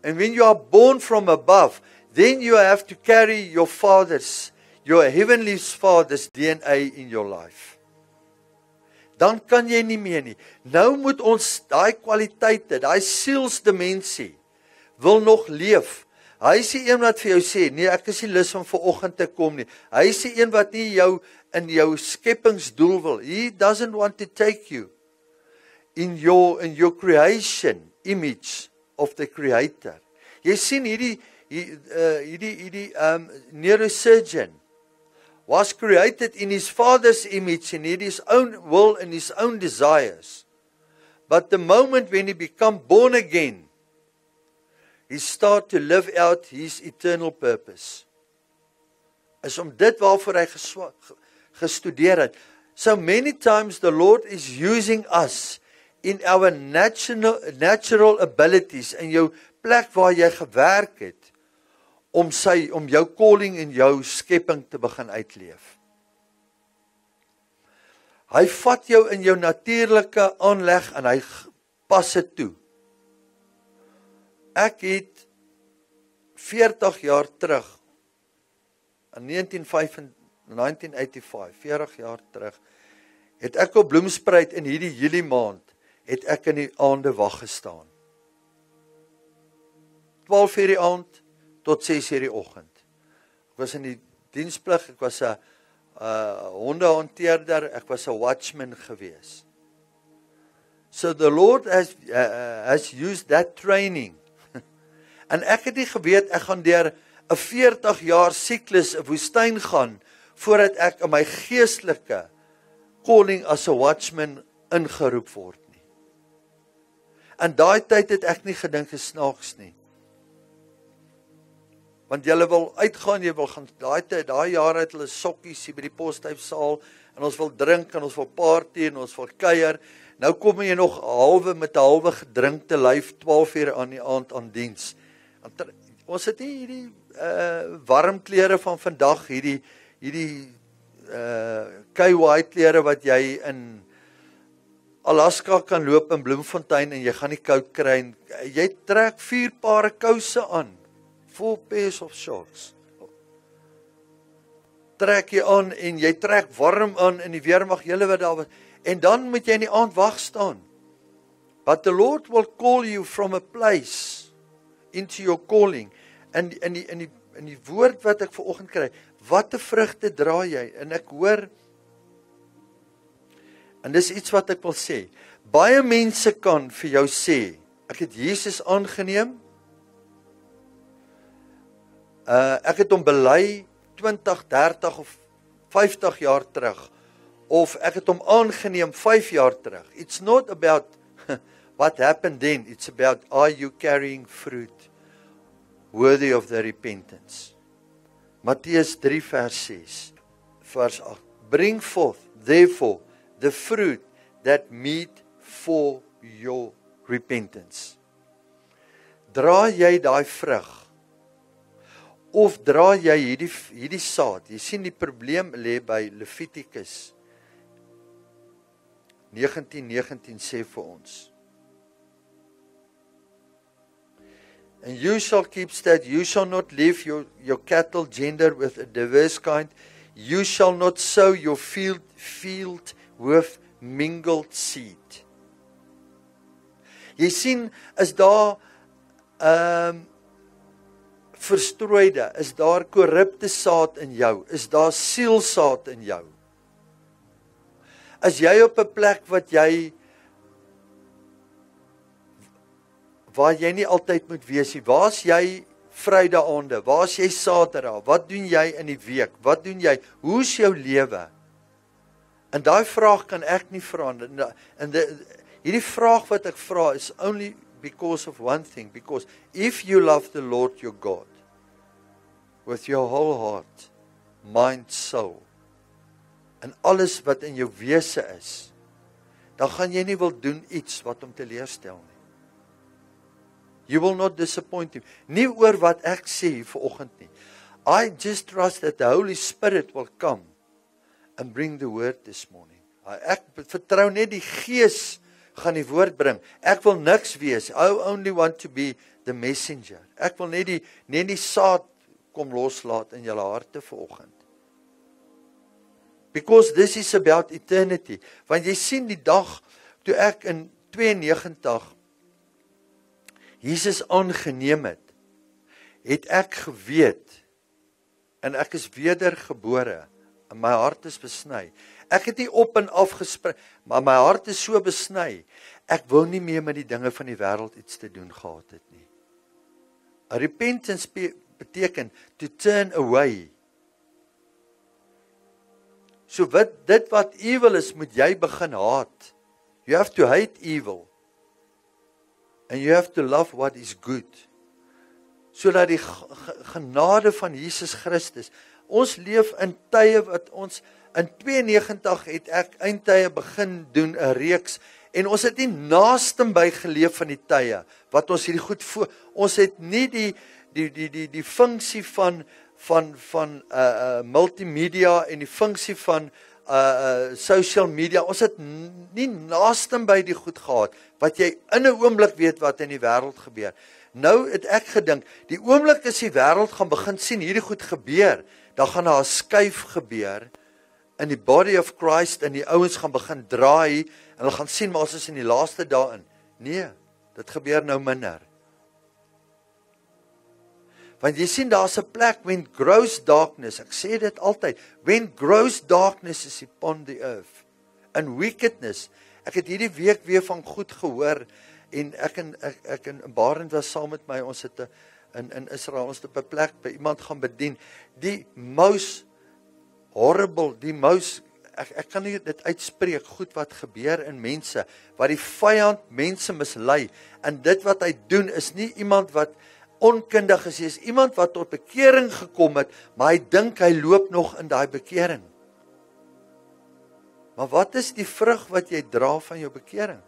And when you are born from above, then you have to carry your heavenly father's DNA in your life. Dan kan jy nie meer nie. Nou moet ons daai kwaliteite, daai sielsdimensie wil nog leef. Hy is die een wat vir jou sê, nee, ek is nie lus om vanoggend te kom nie. Hy is die een wat nie jou in jou skepingsdoel wil. He doesn't want to take you in your creation image of the creator. Jy sien hierdie neurosurgeon was created in his father's image and in his own will and his own desires. But the moment when he become born again, he start to live out his eternal purpose. Is om dit waarvoor hy gestudeer het. So many times the Lord is using us in our natural abilities, in jou plek waar jy gewerk het, om jou calling en jou skepping te begin uitleef. Hy vat jou in jou natuurlike aanleg en hy pas dit toe. Ek het 40 jaar terug, in 1985, 40 jaar terug, het ek op Bloemspruit in hierdie Julie maand, het ek in die aande wag gestaan. 12 uur die aand, tot 6 uur die oggend. Ek was in die diensplig, ek was 'n hondehanteerder, ek was 'n watchman gewees. So the Lord has used that training. En ek het nie geweet ek gaan deur 'n 40 jaar siklus 'n woestyn gaan voordat ek in my geestelike calling as 'n watchman ingeroep word nie. En daai tyd het ek nie gedink gesnaaks nie. Want julle wil uitgaan, jy wil gaan daai jare het hulle sokkies hier by die posthuissaal en ons wil drink en ons wil party en ons wil kuier. Nou kom jy nog met 'n halwe gedrinkte lyf 12 uur aan die aand aan diens. Ons het nie hierdie warm klere van vandag, hierdie KY klere wat jy in Alaska kan loop in Bloemfontein en jy gaan nie koud kry en jy trek 4 pare kouse aan. 4 pairs of shorts. Trek jy aan en jy trek warm aan in die weermag, julle wat daar was. En dan moet jy in die aand wag staan. But the Lord will call you from a place into your calling. In die woord wat ek vanoggend kry, watter vrugte dra jy? En ek hoor, en dis iets wat ek wil sê, baie mense kan vir jou sê, ek het Jesus aangeneem, ek het hom bely 20, 30 of 50 jaar terug, of ek het hom aangeneem 5 jaar terug. It's not about what happened then, it's about are you carrying fruit worthy of the repentance. Mattheus 3 vers 6, vers 8. Bring forth, therefore, the fruit that meet for your repentance. Dra jy daai vrug, of dra jy hierdie saad? Jy sien die probleem lê by Levitikus 19:19 sê vir ons. And you shall keep state, you shall not leave your cattle gender with a diverse kind, you shall not sow your field with mingled seed. Jy sien, is daar verstrooide, is daar korrupte saad in jou, is daar sielsaad in jou. As jy op 'n plek waar jy nie altyd moet wees nie, waar is jy Vrydaande, waar is jy Saterdag, wat doen jy in die week, wat doen jy, hoe is jou lewe? En daai vraag kan ek nie vra, en hierdie vraag wat ek vra is only because of one thing, because if you love the Lord your God, with your whole heart, mind, soul, en alles wat in jou wese is, dan gaan jy nie wil doen iets wat hom teleurstel nie. You will not disappoint him. Nie oor wat ek sê vanoggend nie. I just trust that the Holy Spirit will come and bring the word this morning. Ek vertrou net die Gees gaan die woord bring. Ek wil niks wees. I only want to be the messenger. Ek wil net die saad kom loslaat in julle harte vanoggend. Because this is about eternity. Want jy sien die dag toe ek in 92 Jesus aangeneem het ek geweet, en ek is wedergebore, en my hart is besny. Ek het nie op en af gespring, maar my hart is so besny, ek wou nie meer met die dinge van die wêreld iets te doen gehad het nie. A repentance beteken to turn away. So dit wat evil is, moet jy begin haat. You have to hate evil. And you have to love what is good. Sodat die genade van Jesus Christus, ons leef in tye wat ons, in 92 het ek eindtye begin doen 'n reeks, en ons het nie naastenby geleef van die tye, wat ons hierdie goed ons het nie die funksie van multimedia en die funksie van social media, ons het nie naastenby die goed gehad, wat jy in 'n oomblik weet wat in die wêreld gebeur. Nou het ek gedink, die oomblik as die wêreld gaan begin sien hierdie goed gebeur, dan gaan daar 'n skuif gebeur in die body of Christ, en die ouens gaan begin draai, en hulle gaan sien, maar ons is in die laaste dae in. Nee, dit gebeur nou minder. Want jy sien, daar's 'n plek, when gross darkness, ek sê dit altyd, when gross darkness is upon the earth, and wickedness, ek het hierdie week weer van goed gehoor, en ek en Barend was saam met my, ons het in Israel, ons het op 'n plek by iemand gaan bedien, die most horrible, die most, ek kan nie dit uitspreek, goed wat gebeur in mense, wat die vyand mense mislei, en dit wat hy doen, is nie iemand wat onkundig is iemand wat tot bekering gekom het, maar hy dink hy loop nog in daai bekering. Maar wat is die vrug wat jy dra van jou bekering?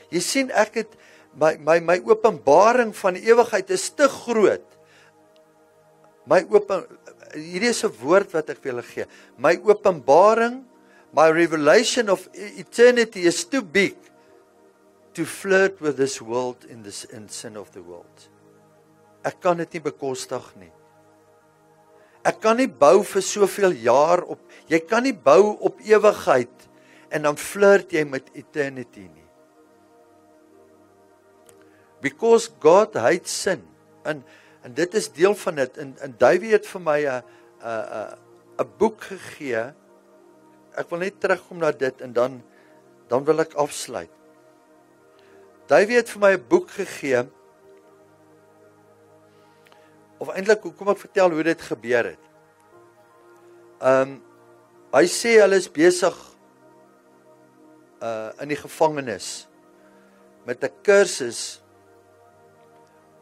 Jy sien, ek het, my openbaring van die ewigheid is te groot. Hierdie is 'n woord wat ek vir julle gee. My openbaring, my revelation of eternity is too big to flirt with this world in sin of the world. Ek kan dit nie bekostig nie. Ek kan nie bou vir soveel jaar op, jy kan nie bou op ewigheid, en dan flirt jy met eternity nie. Because God hates sin, en dit is deel van dit, en Davey het vir my 'n boek gegee, ek wil net terugkom na dit, en dan wil ek afsluit. Davey het vir my 'n boek gegee, of eintlik, kom ek vertel hoe dit gebeur het. Hy sê hulle is besig in die gevangenis met 'n kursus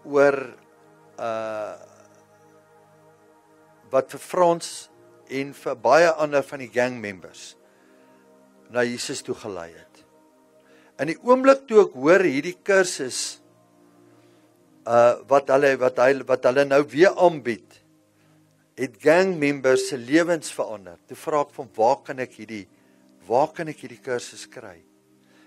oor wat vir Frans en vir baie ander van die gang members na Jesus toe gelei het. In die oomblik toe ek hoor hierdie kursus wat hulle nou weer aanbied, het gang members se lewens verander. Toe vra ek van waar kan ek hierdie kursus kry?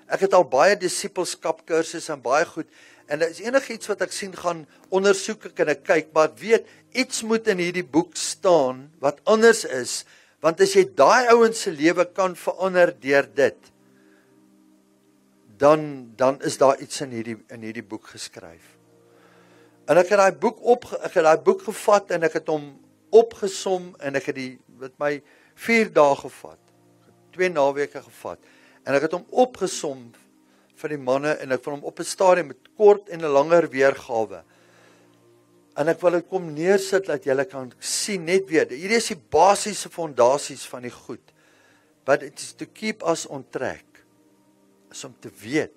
Ek het al baie disipelskap kursusse en baie goed, en daar is enigiets wat ek sien gaan ondersoek ek en ek kyk, maar ek weet, iets moet in hierdie boek staan wat anders is, want as jy daai ouens se lewe kan verander deur dit, dan is daar iets in hierdie boek geskryf. En ek het daai boek gevat en ek het hom opgesom en ek het met my 4 dae gevat, 2 naweke gevat, en ek het hom opgesom vir die manne en ek wil hom op 'n stadium met kort en 'n langer weergawe. En ek wil dit kom neersit dat julle kan sien net weer. Hierdie is die basiese fondasies van die goed. But it is to keep us on track. Is om te weet.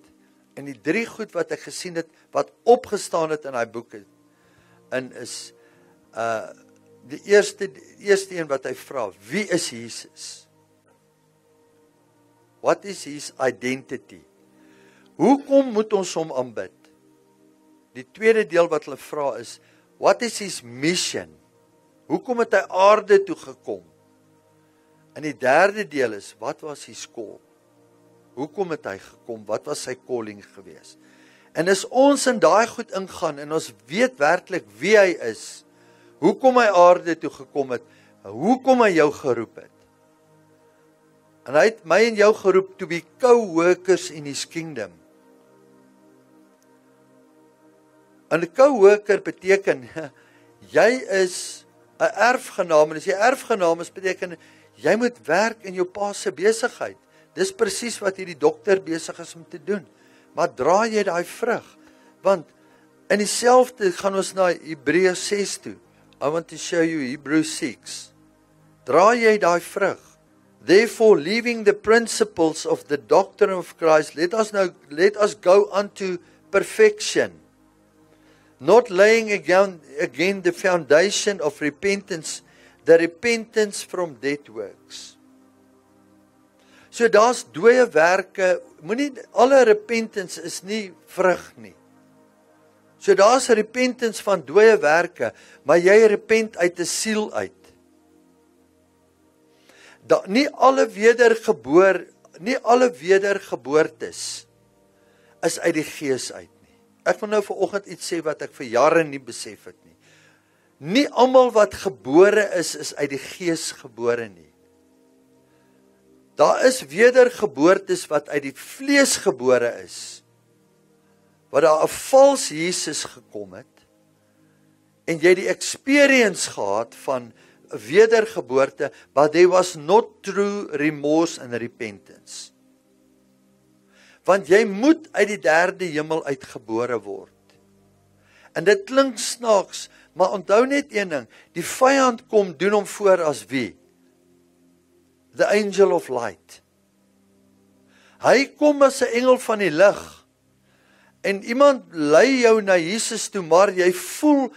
En die 3 goed wat ek gesien het, wat opgestaan het in daai boek, en is die eerste een wat hy vra, wie is Jesus? What is his identity? Hoekom moet ons hom aanbid? Die tweede deel wat hulle vra is, what is his mission? Hoekom het hy aarde toe gekom? En die derde deel is, wat was his call? Hoekom het hy gekom? Wat was sy calling gewees? En as ons in daai goed ingaan en ons weet werklik wie hy is, hoekom hy aarde toe gekom het, hoekom hy jou geroep het. En hy het my en jou geroep to be co-workers in his kingdom. En 'n co-worker beteken, jy is 'n erfgenaam, en as jy erfgenaam is, beteken, jy moet werk in jou pa se besigheid. Dis presies wat hierdie dokter besig is om te doen. Maar dra jy daai vrug? Want in dieselfde gaan ons na Hebreë 6 toe. I want to show you Hebrews 6. Dra jy daai vrug? Therefore, leaving the principles of the doctrine of Christ, let us go unto perfection, not laying again the foundation of repentance, the repentance from dead works. So daar's dooie werke, moenie alle repentance is nie vrug nie. So daar's repentance van dooie werke, maar jy repent uit 'n siel uit. Nie alle wedergeboortes is uit die gees uit nie. Ek wil nou vanoggend iets sê wat ek vir jare nie besef het nie. Nie almal wat gebore is uit die gees gebore nie. Daar is wedergeboortes wat uit die vlees gebore is, wat daar 'n vals Jesus gekom het, en jy die experience gehad van wedergeboorte, but there was not true remorse and repentance. Want jy moet uit die derde hemel uitgebore word. En dit klink snaaks, maar onthou net een ding, die vyand kom doen hom voor as wie? The angel of light. Hy kom as 'n engel van die lig. En iemand lei jou na Jesus toe, maar jy voel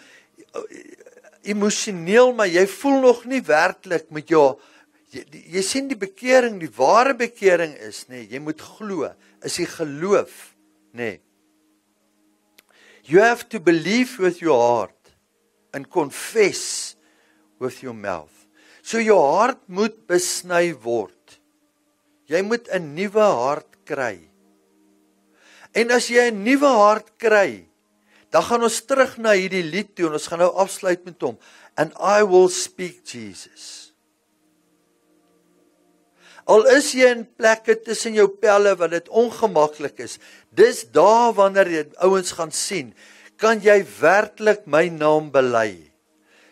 emosioneel, maar jy voel nog nie werklik met jou. Jy sien die bekering, die ware bekering is, nee, jy moet glo, is die geloof, nee. You have to believe with your heart and confess with your mouth. So jou hart moet besny word. Jy moet 'n nuwe hart kry. En as jy 'n nuwe hart kry, dan gaan ons terug na hierdie lied toe en ons gaan nou afsluit met hom. And I will speak Jesus. Al is jy in plekke tussen jou pelle wat dit ongemaklik is, dis daar wanneer jy ouens gaan sien, kan jy werklik my naam bely.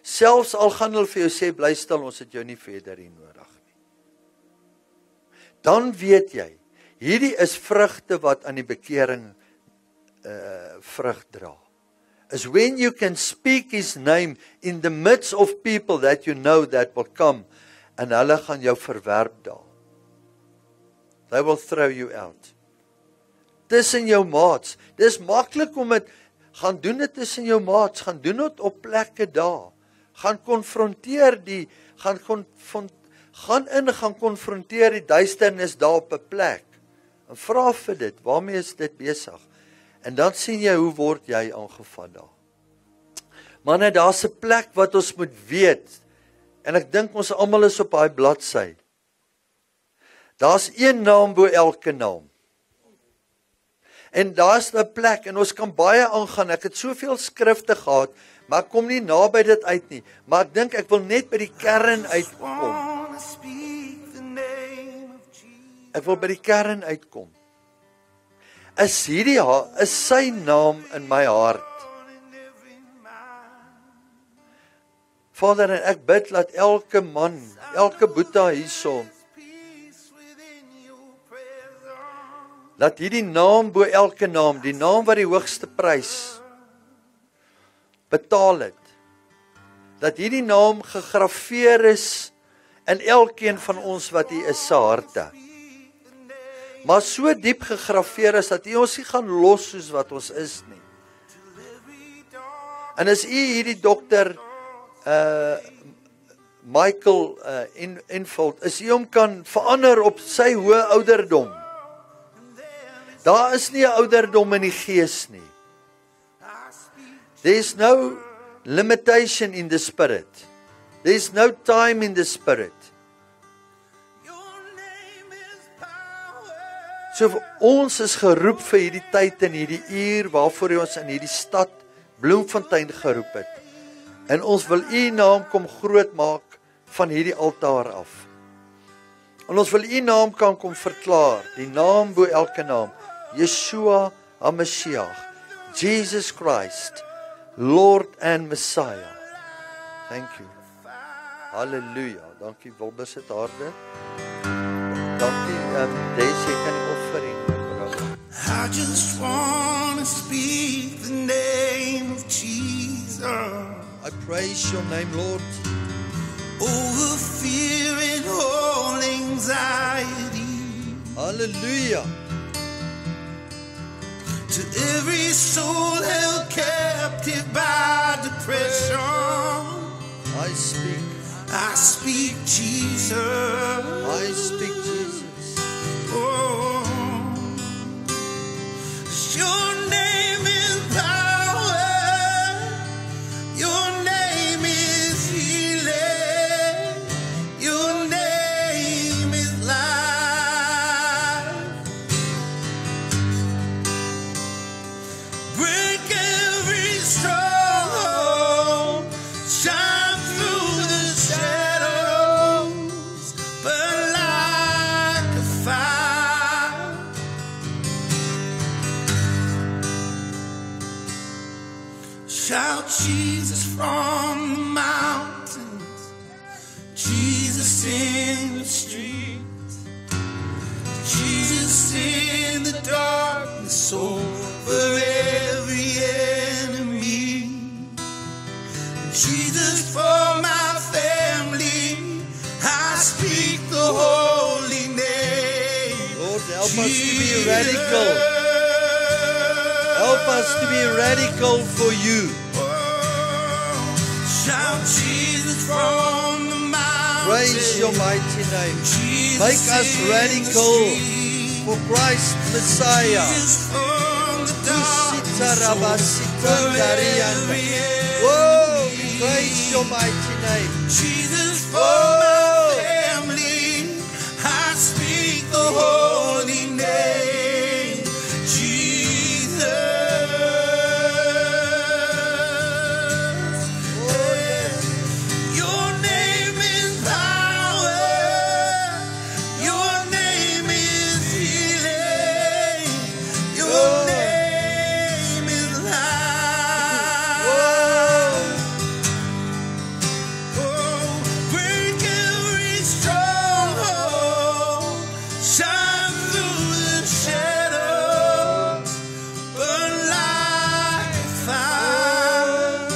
Selfs al gaan hulle vir jou sê, bly stil, ons het jou nie verder hier nodig nie. Dan weet jy, hierdie is vrugte wat aan die bekering vrug dra. Is when you can speak his name in the midst of people that you know that will come, en hulle gaan jou verwerp daar. They will throw you out. Tussen jou maats. Dis maklik om dit, gaan doen dit tussen jou maats, gaan doen dit op plekke daar. Gaan konfronteer gaan konfronteer die duisternis daar op 'n plek. En vra vir dit, waarmee is dit besig? En dan sien jy hoe word jy aangevat daar. Maar net daar's 'n plek wat ons moet weet. En ek dink ons almal is op daai bladsy. Daar's een naam bo elke naam. En daar's 'n plek en ons kan baie aangaan. Ek het soveel skrifte gehad, maar ek kom nie naby dit uit nie. Maar ek dink ek wil net by die kern uitkom. Ek wil by die kern uitkom. Is sy naam in my hart? Vader, en ek bid dat elke man, elke boeta hierso, dat hierdie naam bo elke naam, die naam wat die hoogste prys betaal het, dat hierdie naam gegraveer is in elkeen van ons wat hier is se harte. Maar so diep gegraveer is dat hy ons nie gaan los soos wat ons is nie. En as u hierdie dokter Michael Enfield, as u hom kan verander op sy hoë ouderdom. Daar is nie 'n ouderdom in die gees nie. There is no limitation in the spirit. There is no time in the spirit. So ons is geroep vir hierdie tyd en hierdie uur waarvoor hy ons in hierdie stad Bloemfontein geroep het. En ons wil u naam kom groot maak van hierdie altaar af. En ons wil u naam kan kom verklaar, die naam bo elke naam. Yeshua HaMashiach, Jesus Christ, Lord and Messiah. Thank you. Hallelujah. Dankie Wilbur se harde. Dankie Daisy, kan die offering. I just want to speak the name of Jesus. I praise your name, Lord. Over fear and all anxiety. Hallelujah. To every soul held captive by depression, I speak Jesus. I speak Jesus. Oh, your name is power. Your name is healing. Your name is life. Break every stronghold. Shine through the shadows. But light Shout Jesus from the mountains, Jesus in the streets, Jesus in the darkness over every enemy, Jesus for my family, I speak the holy name. Lord, help us to be radical. Help us to be radical for you. Shout Jesus from the mountain. Praise your mighty name. Jesus Make us in the radical street. for Christ Messiah. Jesus from the darkness Whoa, we praise your mighty name. Jesus for my family, I speak the holy name. Jesus. Your name is power. Your name is healing. Your name is life. Oh, break every stronghold. Shine through the shadows. Burn like fire.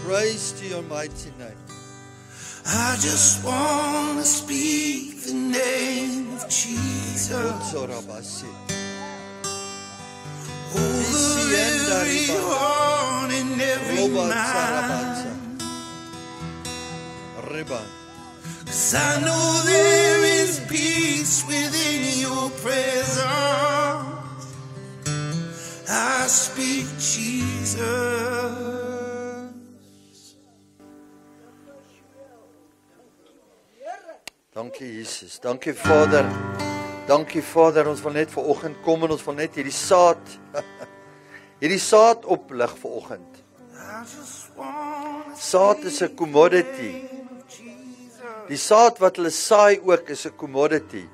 Praise to your mighty name. I just want to speak the name of Jesus Sorabasi. over every heart and every Roba mind. Sarabatsa. Riban. 'Cause I know there is peace within your presence. I speak Jesus. Dankie Jesus. Dankie Vader. Dankie Vader. Ons wil net vanoggend kom en ons wil net hierdie saad oplig vanoggend. I just want to Saad is 'n commodity. Die saad wat hulle saai ook is 'n commodity.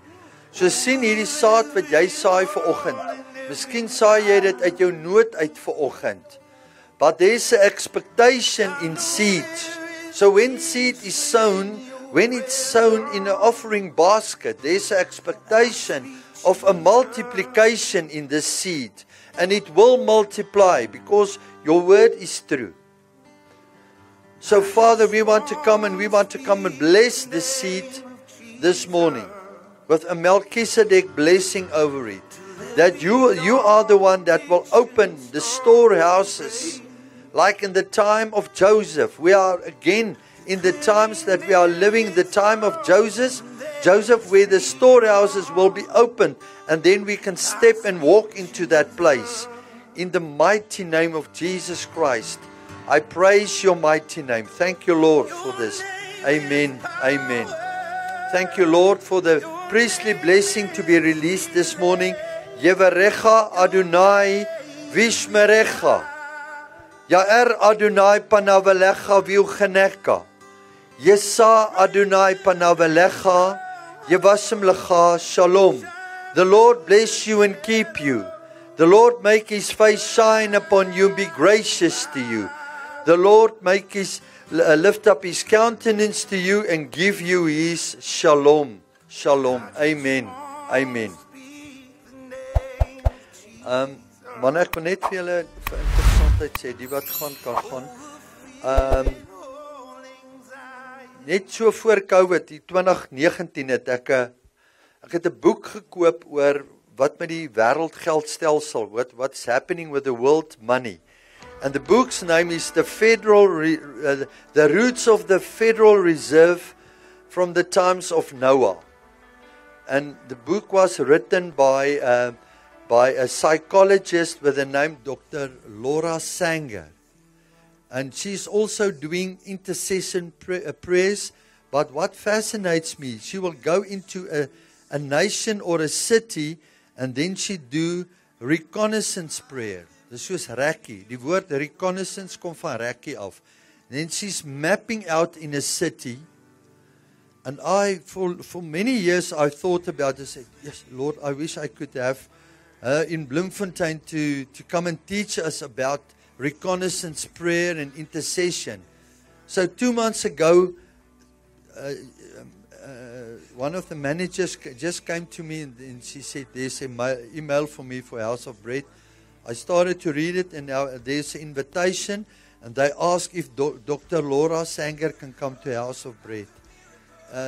So sien hierdie saad wat jy saai vanoggend. Miskien saai jy dit uit jou nood uit vanoggend. But there's an expectation in seed. So when seed is sown, when it's sown in an offering basket, there's an expectation of a multiplication in the seed. And it will multiply because your word is true. So Father, we want to come and bless the seed this morning with a Melchizedek blessing over it. That you are the one that will open the storehouses. Like in the time of Joseph, we are again in the times that we are living, the time of Joseph, where the storehouses will be opened, and then we can step and walk into that place. In the mighty name of Jesus Christ, I praise your mighty name. Thank you, Lord, for this. Amen. Amen. Thank you, Lord, for the priestly blessing to be released this morning. Yevarecha Adonai Vishmerecha. Yaer Adonai Panavelecha Viucheneka. Yesa Adonai Panavelecha Yevasim Lecha Shalom. The Lord bless you and keep you. The Lord make his face shine upon you, be gracious to you. The Lord make his lift up his countenance to you and give you his shalom. Shalom. Amen. Amen. Man, ek wil net vir julle vir interessantheid sê, die wat gaan kan gaan. Net so voor COVID, die 2019 het ek het 'n boek gekoop oor wat met die wêreldgeldstelsel, what's happening with the world money. And the book's name is the Roots of the Federal Reserve from the Times of Noah. And the book was written by a psychologist with the name Dr. Laura Sanger. And she's also doing intercession prayers. But what fascinates me, she will go into a nation or a city and then she do reconnaissance prayer. Dis soos rekkie. Die woord reconnaissance kom van rekkie af. And then she's mapping out in a city. And for many years I thought about this. Yes, Lord, I wish I could have in Bloemfontein to come and teach us about reconnaissance prayer and intercession. So 2 months ago, one of the managers just came to me and she said, there's an email for me for House of Bread. I started to read it, and now there's an invitation, and they ask if Dr. Laura Sanger can come to House of Bread.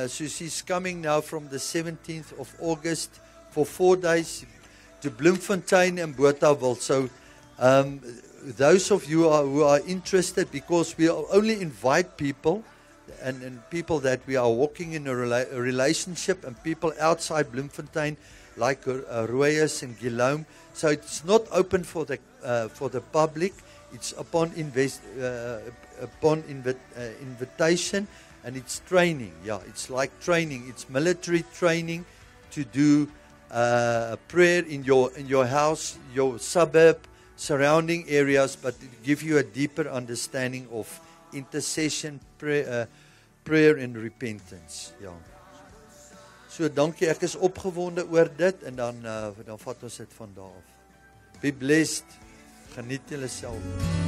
So she's coming now from the 17th of August for 4 days to Bloemfontein and Bothaville. So those of you who are interested, because we only invite people, and people that we are walking in a relationship, and people outside Bloemfontein, like Royas and Guillaume. So it's not open for the public. It's upon invitation, and it's training. Yeah, it's like training. It's military training to do prayer in your house, your suburb, surrounding areas, but to give you a deeper understanding of intercession, prayer and repentance. Ja. So dankie, ek is opgewonde oor dit, en dan vat ons dit van daar af. Be blessed. Geniet julle self.